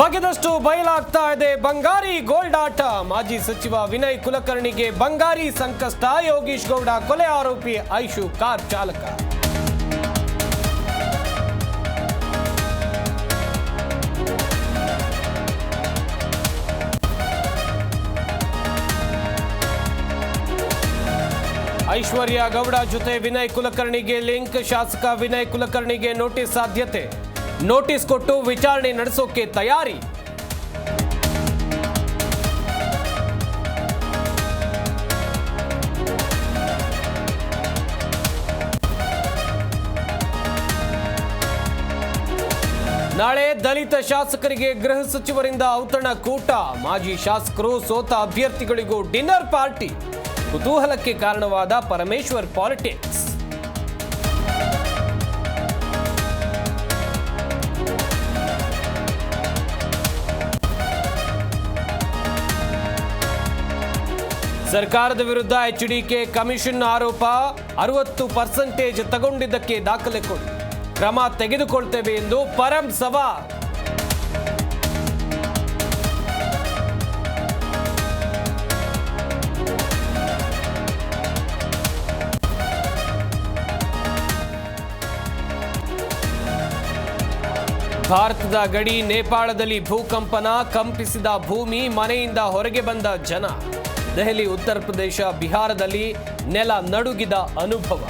ಬಗೆದಷ್ಟು ಬಯಲಾಗ್ತಾ ಇದೆ ಬಂಗಾರಿ ಗೋಲ್ಡ್ ಆಟ. ಮಾಜಿ ಸಚಿವ ವಿನಯ್ ಕುಲಕರ್ಣಿಗೆ ಬಂಗಾರಿ ಸಂಕಷ್ಟ. ಯೋಗೀಶ್ ಗೌಡ ಕೊಲೆ ಆರೋಪಿ ಐಶು ಕಾರ್ ಚಾಲಕ. ಐಶ್ವರ್ಯ ಗೌಡ ಜೊತೆ ವಿನಯ್ ಕುಲಕರ್ಣಿಗೆ ಲಿಂಕ್. ಶಾಸಕ ವಿನಯ್ ಕುಲಕರ್ಣಿಗೆ ನೋಟಿಸ್ ಸಾಧ್ಯತೆ. ನೋಟಿಸ್ ಕೊಟ್ಟು ವಿಚಾರಣೆ ನಡೆಸೋಕೆ ತಯಾರಿ. ನಾಳೆ ದಲಿತ ಶಾಸಕರಿಗೆ ಗೃಹ ಸಚಿವರಿಂದ ಔತಣಕೂಟ. ಮಾಜಿ ಶಾಸಕರು ಸೋತ ಅಭ್ಯರ್ಥಿಗಳಿಗೂ ಡಿನ್ನರ್ ಪಾರ್ಟಿ. ಕುತೂಹಲಕ್ಕೆ ಕಾರಣವಾದ ಪರಮೇಶ್ವರ್ ಪಾಲಿಟಿಕ್ಸ್. ಸರ್ಕಾರದ ವಿರುದ್ಧ ಎಚ್ಡಿಕೆ ಕಮಿಷನ್ ಆರೋಪ. 60% ತಗೊಂಡಿದ್ದಕ್ಕೆ ದಾಖಲೆ ಕೊಡಿ, ಕ್ರಮ ತೆಗೆದುಕೊಳ್ತೇವೆ ಎಂದು ಪರಂ ಸವಾಲ್. ಭಾರತದ ಗಡಿ ನೇಪಾಳದಲ್ಲಿ ಭೂಕಂಪನ. ಕಂಪಿಸಿದ ಭೂಮಿ, ಮನೆಯಿಂದ ಹೊರಗೆ ಬಂದ ಜನ. ದೆಹಲಿ, ಉತ್ತರ ಪ್ರದೇಶ, ಬಿಹಾರದಲ್ಲಿ ನೆಲ ನಡುಗಿದ ಅನುಭವ.